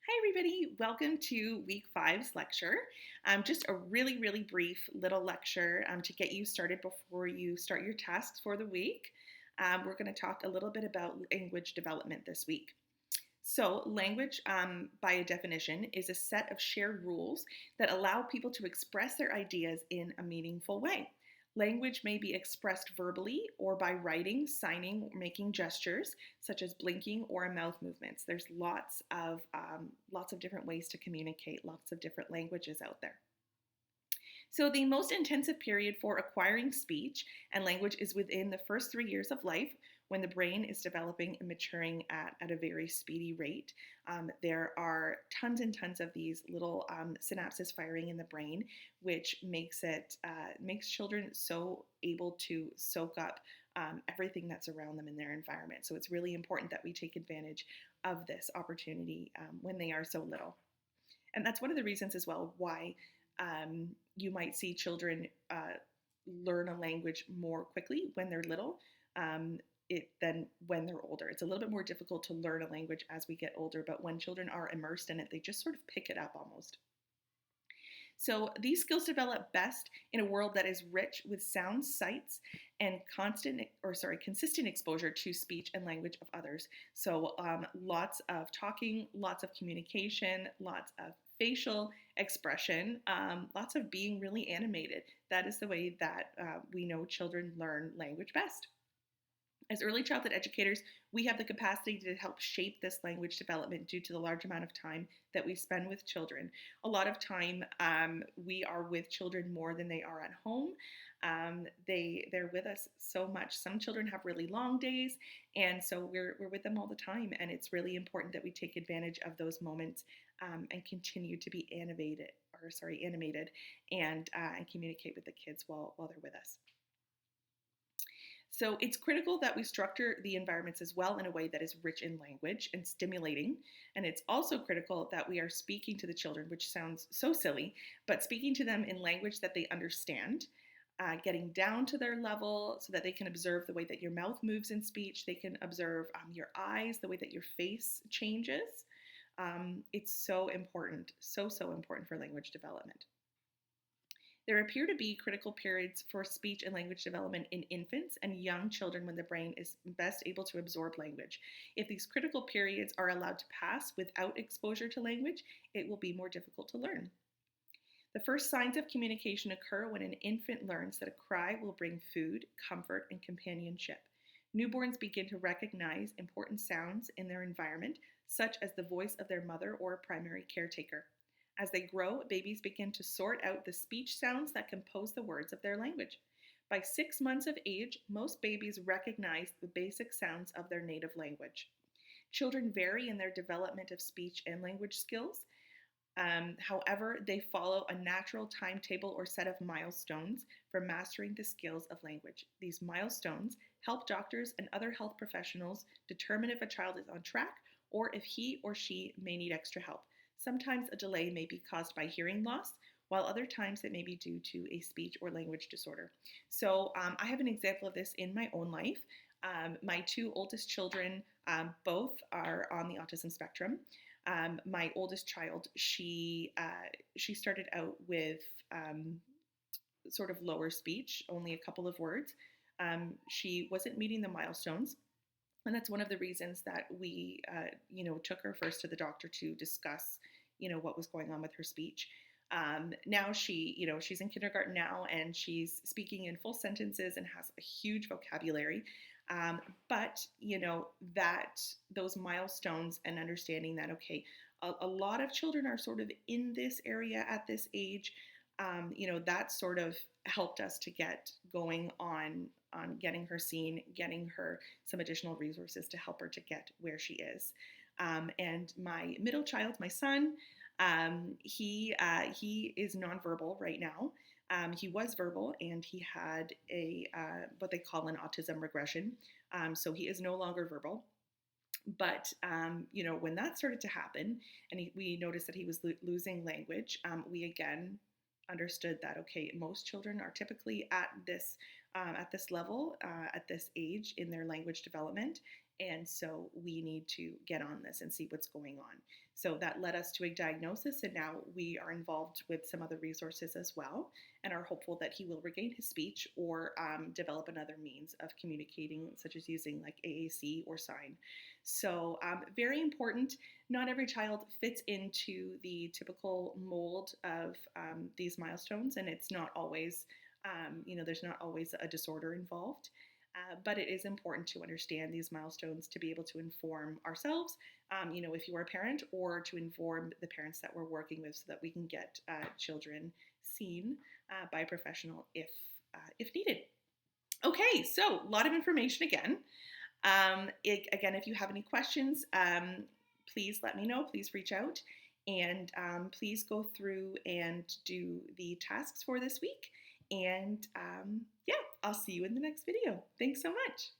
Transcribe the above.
Hi, everybody. Welcome to week five's lecture. Just a really brief little lecture to get you started before you start your tasks for the week. We're going to talk a little bit about language development this week. So, language, by a definition, is a set of shared rules that allow people to express their ideas in a meaningful way. Language may be expressed verbally or by writing, signing, or making gestures, such as blinking or mouth movements. There's lots of different ways to communicate, lots of different languages out there. So, the most intensive period for acquiring speech and language is within the first 3 years of life when the brain is developing and maturing at a very speedy rate. There are tons and tons of these little synapses firing in the brain, which makes children so able to soak up everything that's around them in their environment. So, it's really important that we take advantage of this opportunity when they are so little. And that's one of the reasons as well why you might see children learn a language more quickly when they're little than when they're older. It's a little bit more difficult to learn a language as we get older, but when children are immersed in it, they just sort of pick it up almost. So these skills develop best in a world that is rich with sounds, sights, and consistent exposure to speech and language of others. So lots of talking, lots of communication, lots of facial expression, lots of being really animated. That is the way that we know children learn language best. As early childhood educators, we have the capacity to help shape this language development due to the large amount of time that we spend with children. A lot of time we are with children more than they are at home. They're with us so much. Some children have really long days, and so we're with them all the time. And it's really important that we take advantage of those moments and continue to be animated and communicate with the kids while they're with us. So it's critical that we structure the environments as well in a way that is rich in language and stimulating. And it's also critical that we are speaking to the children, which sounds so silly, but speaking to them in language that they understand, getting down to their level so that they can observe the way that your mouth moves in speech. They can observe your eyes, the way that your face changes. It's so important, so important for language development. There appear to be critical periods for speech and language development in infants and young children when the brain is best able to absorb language. If these critical periods are allowed to pass without exposure to language, it will be more difficult to learn. The first signs of communication occur when an infant learns that a cry will bring food, comfort, and companionship. Newborns begin to recognize important sounds in their environment, such as the voice of their mother or a primary caretaker. As they grow, babies begin to sort out the speech sounds that compose the words of their language. By 6 months of age, most babies recognize the basic sounds of their native language. Children vary in their development of speech and language skills. However, they follow a natural timetable or set of milestones for mastering the skills of language. These milestones help doctors and other health professionals determine if a child is on track or if he or she may need extra help. Sometimes a delay may be caused by hearing loss, while other times it may be due to a speech or language disorder. So I have an example of this in my own life. My two oldest children both are on the autism spectrum. My oldest child, she started out with sort of lower speech, only a couple of words. She wasn't meeting the milestones. And that's one of the reasons that we, took her first to the doctor to discuss, what was going on with her speech. Now she's in kindergarten now and she's speaking in full sentences and has a huge vocabulary. But that those milestones and understanding that, okay, a lot of children are sort of in this area at this age. That sort of helped us to get going on getting her seen, getting her some additional resources to help her to get where she is. And my middle child, my son, he is nonverbal right now. He was verbal and he had what they call an autism regression. So he is no longer verbal. But, when that started to happen and we noticed that he was losing language, we again understood that, okay, most children are typically at this level, at this age in their language development. And so we need to get on this and see what's going on. So that led us to a diagnosis, and now we are involved with some other resources as well, and are hopeful that he will regain his speech or develop another means of communicating, such as using like AAC or sign. So very important. Not every child fits into the typical mold of these milestones, and it's not always, there's not always a disorder involved. But it is important to understand these milestones to be able to inform ourselves, if you are a parent, or to inform the parents that we're working with, so that we can get children seen by a professional if needed. Okay, so a lot of information again. Again, if you have any questions, please let me know. Please reach out, and please go through and do the tasks for this week. And yeah, I'll see you in the next video. Thanks so much.